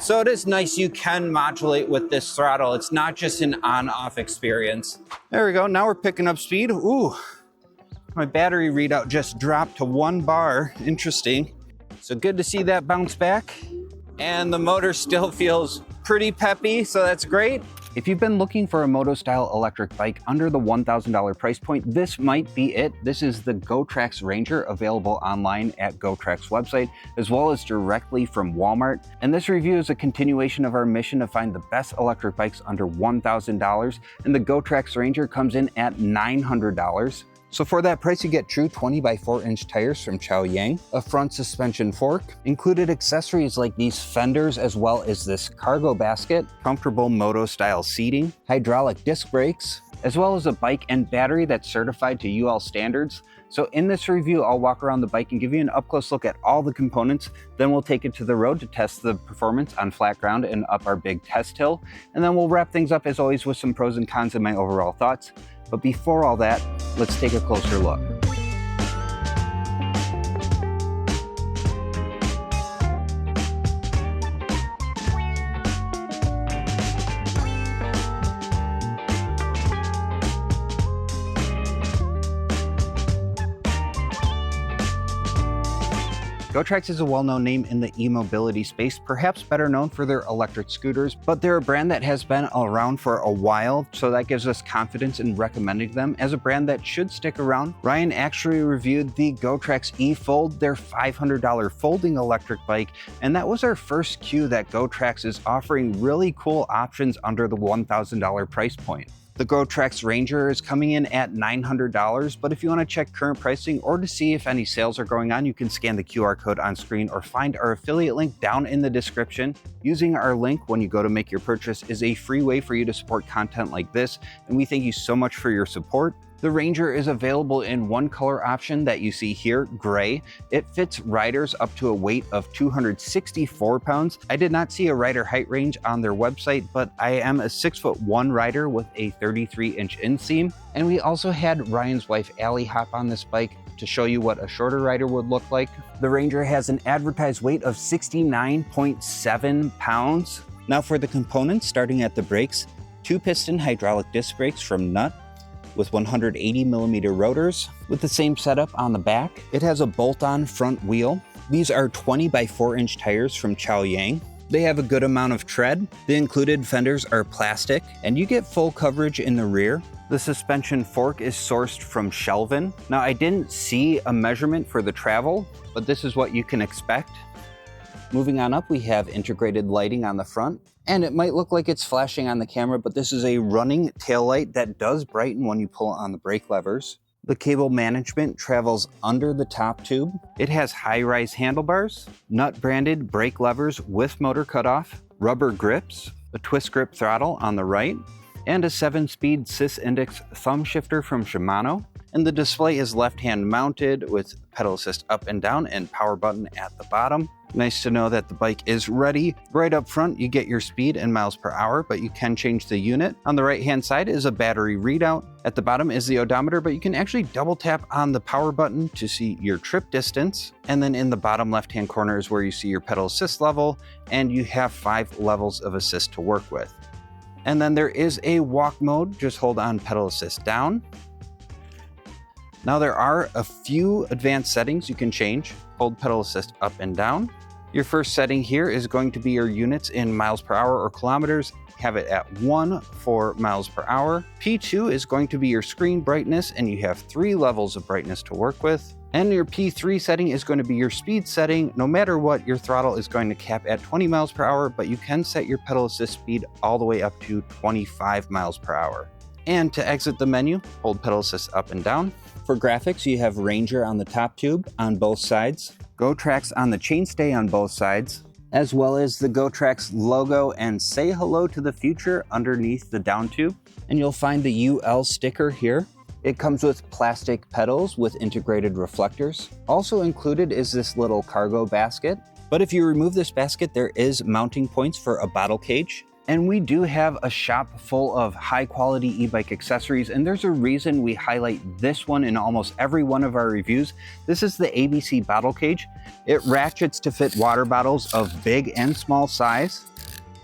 So it is nice you can modulate with this throttle. It's not just an on-off experience. There we go, now we're picking up speed. Ooh, my battery readout just dropped to 1 bar, interesting. So good to see that bounce back. And the motor still feels pretty peppy, so that's great. If you've been looking for a moto-style electric bike under the $1,000 price point, this might be it. This is the GoTRAX Ranger, available online at GoTRAX website, as well as directly from Walmart. And this review is a continuation of our mission to find the best electric bikes under $1,000, and the GoTRAX Ranger comes in at $900. So for that price, you get true 20 by 4 inch tires from Chaoyang, a front suspension fork, included accessories like these fenders, as well as this cargo basket, comfortable moto-style seating, hydraulic disc brakes, as well as a bike and battery that's certified to UL standards. So in this review, I'll walk around the bike and give you an up-close look at all the components. Then we'll take it to the road to test the performance on flat ground and up our big test hill. And then we'll wrap things up, as always, with some pros and cons and my overall thoughts. But before all that, let's take a closer look. GoTRAX is a well-known name in the e-mobility space, perhaps better known for their electric scooters, but they're a brand that has been around for a while, so that gives us confidence in recommending them as a brand that should stick around. Ryan actually reviewed the GoTRAX E-Fold, their $500 folding electric bike, and that was our first cue that GoTRAX is offering really cool options under the $1,000 price point. The GoTRAX Ranger is coming in at $900, but if you want to check current pricing or to see if any sales are going on, you can scan the QR code on screen or find our affiliate link down in the description. Using our link when you go to make your purchase is a free way for you to support content like this, and we thank you so much for your support. The Ranger is available in one color option that you see here, gray. It fits riders up to a weight of 264 pounds. I did not see a rider height range on their website, but I am a 6'1" rider with a 33-inch inseam. And we also had Ryan's wife, Allie, hop on this bike to show you what a shorter rider would look like. The Ranger has an advertised weight of 69.7 pounds. Now for the components, starting at the brakes, 2-piston hydraulic disc brakes from Nut, with 180mm rotors, with the same setup on the back. It has a bolt-on front wheel. These are 20 by 4 inch tires from Chaoyang. They have a good amount of tread. The included fenders are plastic, and you get full coverage in the rear. The suspension fork is sourced from Shelvin. Now, I didn't see a measurement for the travel, but this is what you can expect. Moving on up, we have integrated lighting on the front, and it might look like it's flashing on the camera, but this is a running taillight that does brighten when you pull on the brake levers. The cable management travels under the top tube. It has high-rise handlebars, Nut branded brake levers with motor cutoff, rubber grips, a twist grip throttle on the right, and a 7-speed sys-index thumb shifter from Shimano. And the display is left-hand mounted with pedal assist up and down and power button at the bottom. Nice to know that the bike is ready. Right up front, you get your speed in miles per hour, but you can change the unit. On the right-hand side is a battery readout. At the bottom is the odometer, but you can actually double tap on the power button to see your trip distance. And then in the bottom left-hand corner is where you see your pedal assist level, and you have 5 levels of assist to work with. And then there is a walk mode. Just hold on pedal assist down. Now there are a few advanced settings you can change. Hold pedal assist up and down. Your first setting here is going to be your units in miles per hour or kilometers. Have it at 1 for miles per hour. P2 is going to be your screen brightness, and you have 3 levels of brightness to work with. And your P3 setting is going to be your speed setting. No matter what, your throttle is going to cap at 20 miles per hour, but you can set your pedal assist speed all the way up to 25 miles per hour. And to exit the menu, hold pedal assist up and down. For graphics, you have Ranger on the top tube on both sides, GoTRAX on the chainstay on both sides, as well as the GoTRAX logo and Say Hello to the Future underneath the down tube. And you'll find the UL sticker here. It comes with plastic pedals with integrated reflectors. Also included is this little cargo basket. But if you remove this basket, there is mounting points for a bottle cage. And we do have a shop full of high quality e-bike accessories, and there's a reason we highlight this one in almost every one of our reviews. This is the ABC bottle cage. It ratchets to fit water bottles of big and small size.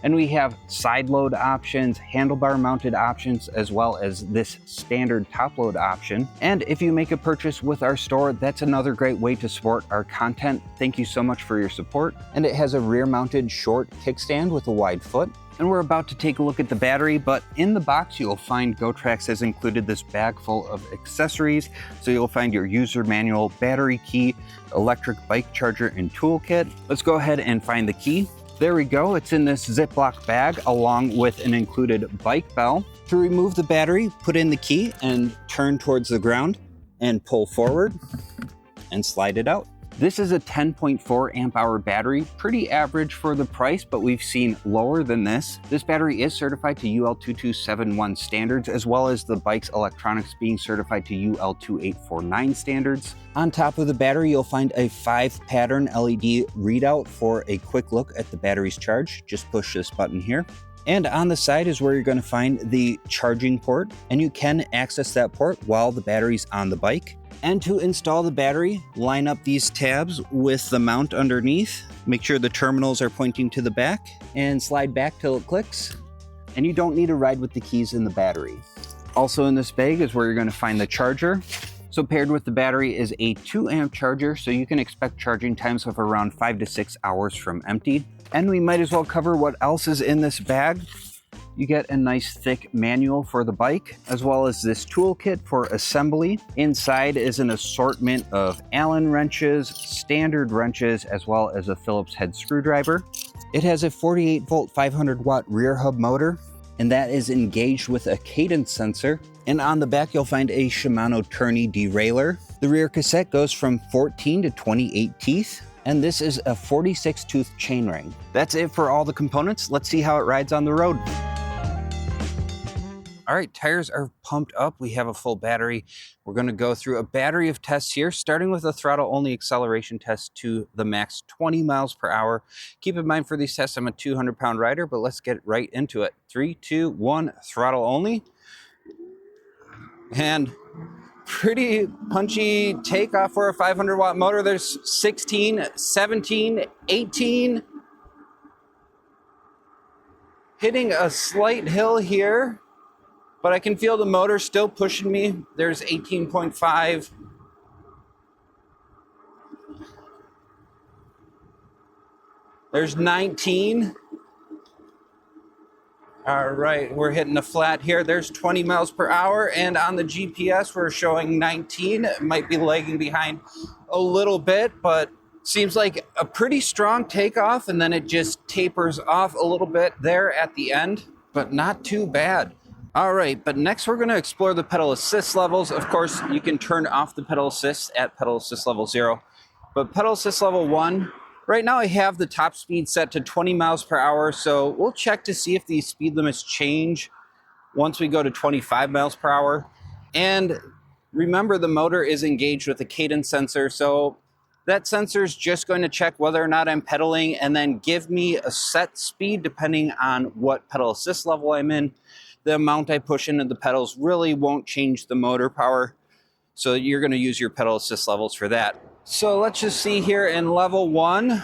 And we have side load options, handlebar mounted options, as well as this standard top load option. And if you make a purchase with our store, that's another great way to support our content. Thank you so much for your support. And it has a rear mounted short kickstand with a wide foot. And we're about to take a look at the battery, but in the box you'll find GoTRAX has included this bag full of accessories. So you'll find your user manual, battery key, electric bike charger, and toolkit. Let's go ahead and find the key. There we go, it's in this Ziploc bag along with an included bike bell. To remove the battery, put in the key and turn towards the ground and pull forward and slide it out. This is a 10.4 amp hour battery, pretty average for the price, but we've seen lower than this. This battery is certified to UL 2271 standards, as well as the bike's electronics being certified to UL 2849 standards. On top of the battery, you'll find a 5-pattern LED readout for a quick look at the battery's charge. Just push this button here. And on the side is where you're going to find the charging port, and you can access that port while the battery's on the bike. And to install the battery, line up these tabs with the mount underneath. Make sure the terminals are pointing to the back and slide back till it clicks. And you don't need to ride with the keys in the battery. Also in this bag is where you're going to find the charger. So paired with the battery is a 2 amp charger, so you can expect charging times of around 5 to 6 hours from empty. And we might as well cover what else is in this bag. You get a nice thick manual for the bike, as well as this toolkit for assembly. Inside is an assortment of Allen wrenches, standard wrenches, as well as a Phillips head screwdriver. It has a 48 volt 500 watt rear hub motor, and that is engaged with a cadence sensor. And on the back, you'll find a Shimano tourney derailleur. The rear cassette goes from 14 to 28 teeth. And this is a 46 tooth chainring. That's it for all the components. Let's see how it rides on the road. All right, tires are pumped up. We have a full battery. We're gonna go through a battery of tests here, starting with a throttle-only acceleration test to the max 20 miles per hour. Keep in mind for these tests, I'm a 200-pound rider, but let's get right into it. 3, 2, 1, throttle only. And pretty punchy takeoff for a 500 watt motor. There's 16, 17, 18. Hitting a slight hill here, but I can feel the motor still pushing me. There's 18.5. There's 19. All right, we're hitting a flat here. There's 20 miles per hour, and on the GPS, we're showing 19. It might be lagging behind a little bit, but seems like a pretty strong takeoff, and then it just tapers off a little bit there at the end, but not too bad. All right, but next we're gonna explore the pedal assist levels. Of course, you can turn off the pedal assist at pedal assist level 0, but pedal assist level 1, right now I have the top speed set to 20 miles per hour, so we'll check to see if these speed limits change once we go to 25 miles per hour. And remember, the motor is engaged with a cadence sensor, so that sensor is just going to check whether or not I'm pedaling and then give me a set speed depending on what pedal assist level I'm in. The amount I push into the pedals really won't change the motor power, so you're going to use your pedal assist levels for that. So let's just see here in level 1,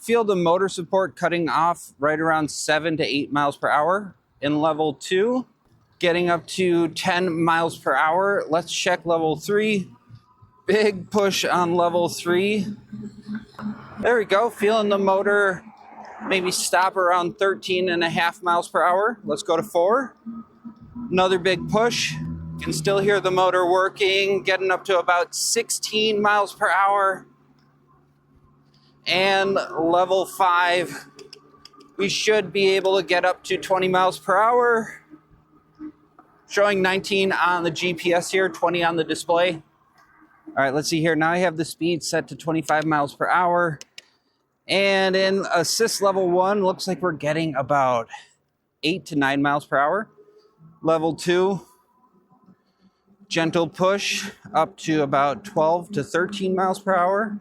feel the motor support cutting off right around 7 to 8 miles per hour. In level 2, getting up to 10 miles per hour. Let's check level 3. Big push on level 3. There we go, feeling the motor maybe stop around 13.5 miles per hour. Let's go to 4. Another big push. You can still hear the motor working, getting up to about 16 miles per hour. And level 5, we should be able to get up to 20 miles per hour. Showing 19 on the GPS here, 20 on the display. All right, let's see here. Now I have the speed set to 25 miles per hour. And in assist level 1, looks like we're getting about 8 to 9 miles per hour. Level 2, gentle push up to about 12 to 13 miles per hour.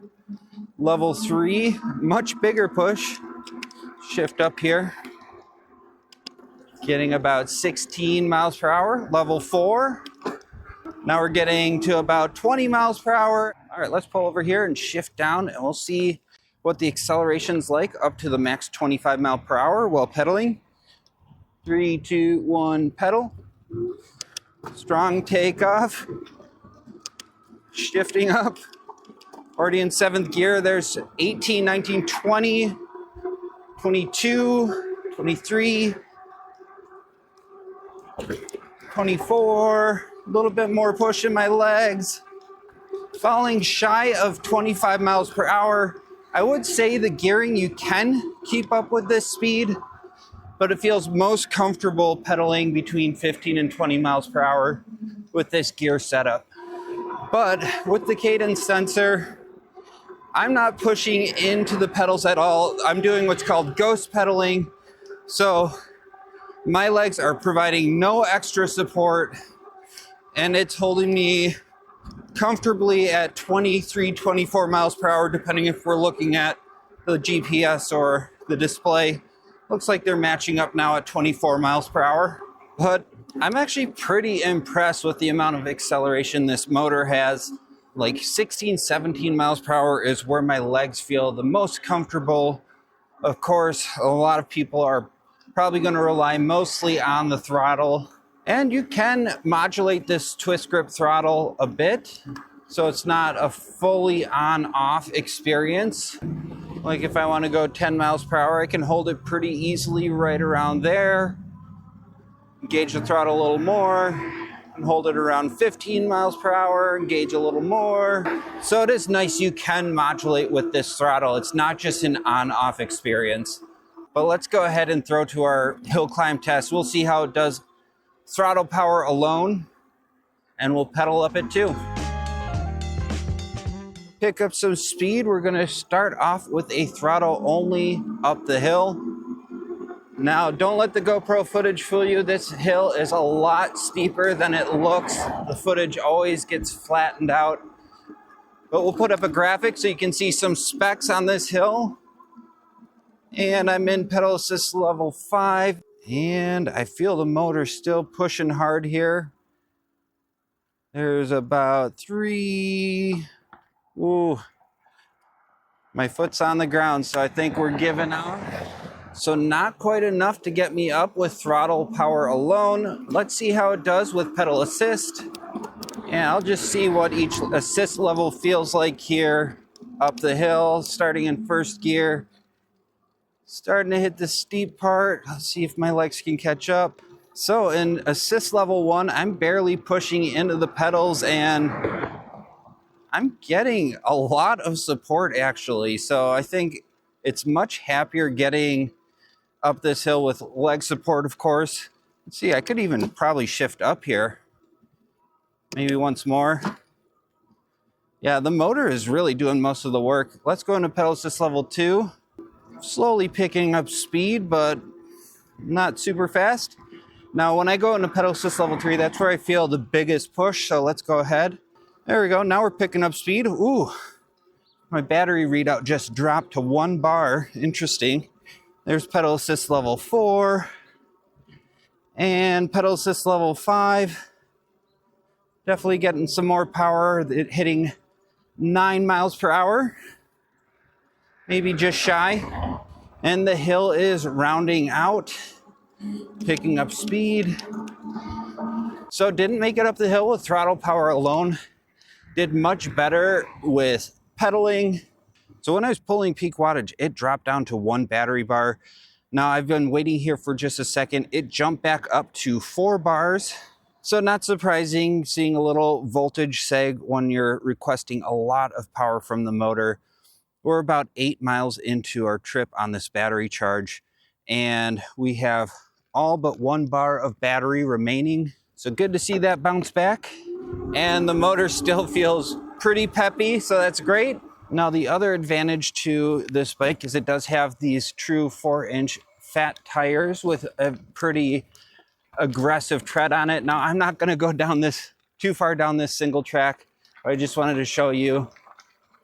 Level 3, much bigger push. Shift up here. Getting about 16 miles per hour, level 4. Now we're getting to about 20 miles per hour. All right, let's pull over here and shift down, and we'll see what the acceleration's like up to the max 25 mile per hour while pedaling. 3, 2, 1, pedal. Strong takeoff. Shifting up. Already in 7th gear. There's 18, 19, 20, 22, 23, 24. A little bit more push in my legs. Falling shy of 25 miles per hour. I would say the gearing, you can keep up with this speed, but it feels most comfortable pedaling between 15 and 20 miles per hour with this gear setup. But with the cadence sensor, I'm not pushing into the pedals at all. I'm doing what's called ghost pedaling. So my legs are providing no extra support, and it's holding me comfortably at 23, 24 miles per hour, depending if we're looking at the GPS or the display. Looks like they're matching up now at 24 miles per hour. But I'm actually pretty impressed with the amount of acceleration this motor has. Like 16, 17 miles per hour is where my legs feel the most comfortable. Of course, a lot of people are probably going to rely mostly on the throttle. And you can modulate this twist grip throttle a bit, so it's not a fully on-off experience. Like if I want to go 10 miles per hour, I can hold it pretty easily right around there. Engage the throttle a little more, and hold it around 15 miles per hour, engage a little more. So it is nice you can modulate with this throttle. It's not just an on-off experience. But let's go ahead and throw to our hill climb test. We'll see how it does throttle power alone, and we'll pedal up it too. Pick up some speed. We're gonna start off with a throttle only up the hill. Now, don't let the GoPro footage fool you. This hill is a lot steeper than it looks. The footage always gets flattened out. But we'll put up a graphic so you can see some specs on this hill. And I'm in pedal assist level 5. And I feel the motor still pushing hard here. There's about 3. Ooh. My foot's on the ground, so I think we're giving out. So not quite enough to get me up with throttle power alone. Let's see how it does with pedal assist. And I'll just see what each assist level feels like here up the hill, starting in 1st gear. Starting to hit the steep part. Let's see if my legs can catch up. So in assist level 1, I'm barely pushing into the pedals, and I'm getting a lot of support actually. So I think it's much happier getting up this hill with leg support, of course. Let's see, I could even probably shift up here. Maybe once more. Yeah, the motor is really doing most of the work. Let's go into pedal assist level 2. Slowly picking up speed, but not super fast. Now, when I go into pedal assist level 3, that's where I feel the biggest push. So let's go ahead. There we go. Now we're picking up speed. Ooh, my battery readout just dropped to 1 bar. Interesting. There's pedal assist level 4 and pedal assist level 5. Definitely getting some more power. It hitting 9 miles per hour, maybe just shy. And the hill is rounding out, picking up speed. So didn't make it up the hill with throttle power alone. Did much better with pedaling. So when I was pulling peak wattage, it dropped down to 1 battery bar. Now I've been waiting here for just a second. It jumped back up to 4 bars. So not surprising, seeing a little voltage sag when you're requesting a lot of power from the motor. We're about 8 miles into our trip on this battery charge, and we have all but 1 bar of battery remaining. So good to see that bounce back. And the motor still feels pretty peppy, so that's great. Now the other advantage to this bike is it does have these true 4-inch fat tires with a pretty aggressive tread on it. Now I'm not going to go down this too far down this single track, but I just wanted to show you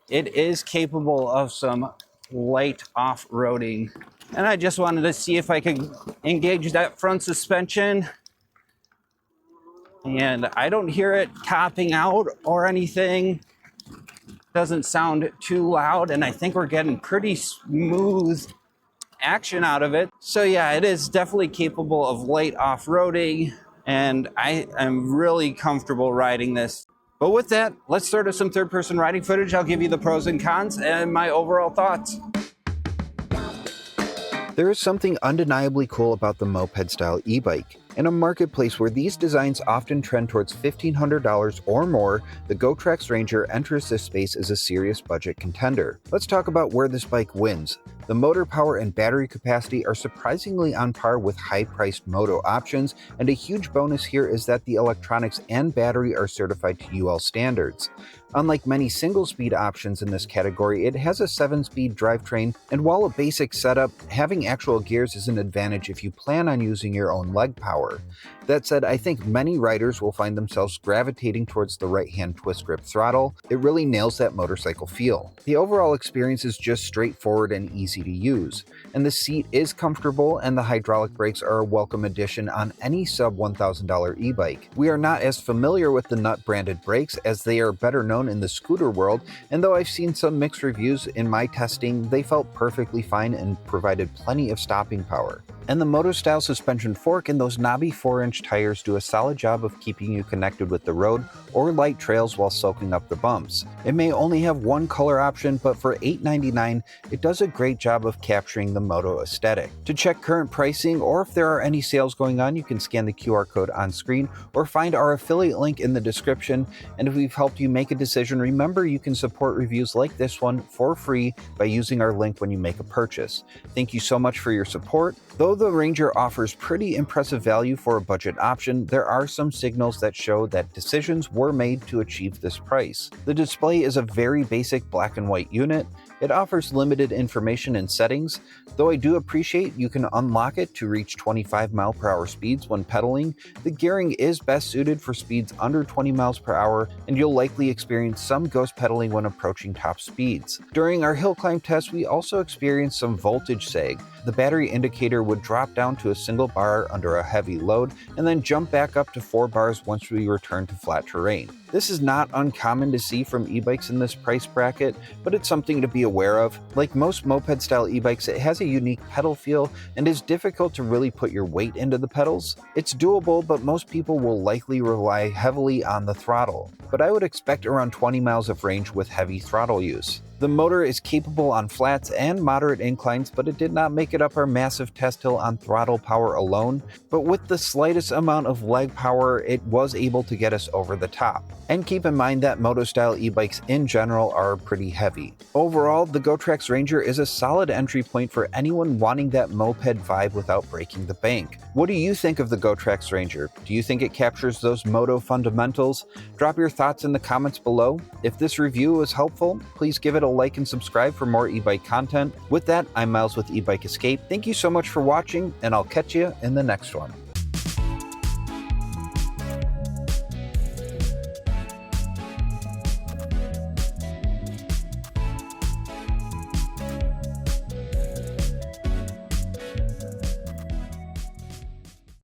it is capable of some light off-roading. And I just wanted to see if I could engage that front suspension. And I don't hear it topping out or anything. Doesn't sound too loud, and I think we're getting pretty smooth action out of it. So yeah, it is definitely capable of light off-roading, and I am really comfortable riding this. But with that, let's start with some third-person riding footage. I'll give you the pros and cons and my overall thoughts. There is something undeniably cool about the moped-style e-bike. In a marketplace where these designs often trend towards $1,500 or more, the GoTRAX Ranger enters this space as a serious budget contender. Let's talk about where this bike wins. The motor power and battery capacity are surprisingly on par with high-priced moto options, and a huge bonus here is that the electronics and battery are certified to UL standards. Unlike many single-speed options in this category, it has a 7-speed drivetrain, and while a basic setup, having actual gears is an advantage if you plan on using your own leg power. That said, I think many riders will find themselves gravitating towards the right-hand twist grip throttle. It really nails that motorcycle feel. The overall experience is just straightforward and easy to use, and the seat is comfortable, and the hydraulic brakes are a welcome addition on any sub-$1,000 e-bike. We are not as familiar with the Nut branded brakes, as they are better known in the scooter world, and though I've seen some mixed reviews in my testing, they felt perfectly fine and provided plenty of stopping power. And the moto-style suspension fork and those knobby 4-inch tires do a solid job of keeping you connected with the road or light trails while soaking up the bumps. It may only have one color option, but for $8.99, it does a great job of capturing the moto aesthetic. To check current pricing or if there are any sales going on, you can scan the QR code on screen or find our affiliate link in the description. And if we've helped you make a decision, remember you can support reviews like this one for free by using our link when you make a purchase. Thank you so much for your support. Though the Ranger offers pretty impressive value for a budget option, there are some signals that show that decisions were made to achieve this price. The display is a very basic black and white unit. It offers limited information and settings, though I do appreciate you can unlock it to reach 25 mph speeds when pedaling. The gearing is best suited for speeds under 20 mph, and you'll likely experience some ghost pedaling when approaching top speeds. During our hill climb test, we also experienced some voltage sag. The battery indicator would drop down to a single bar under a heavy load, and then jump back up to 4 bars once we return to flat terrain. This is not uncommon to see from e-bikes in this price bracket, but it's something to be aware of. Like most moped-style e-bikes, it has a unique pedal feel and is difficult to really put your weight into the pedals. It's doable, but most people will likely rely heavily on the throttle. But I would expect around 20 miles of range with heavy throttle use. The motor is capable on flats and moderate inclines, but it did not make it up our massive test hill on throttle power alone. But with the slightest amount of leg power, it was able to get us over the top. And keep in mind that moto-style e-bikes in general are pretty heavy. Overall, the GoTRAX Ranger is a solid entry point for anyone wanting that moped vibe without breaking the bank. What do you think of the GoTRAX Ranger? Do you think it captures those moto fundamentals? Drop your thoughts in the comments below. If this review was helpful, please give it a like and subscribe for more e-bike content. With that, I'm Miles with eBike Escape. Thank you so much for watching, and I'll catch you in the next one.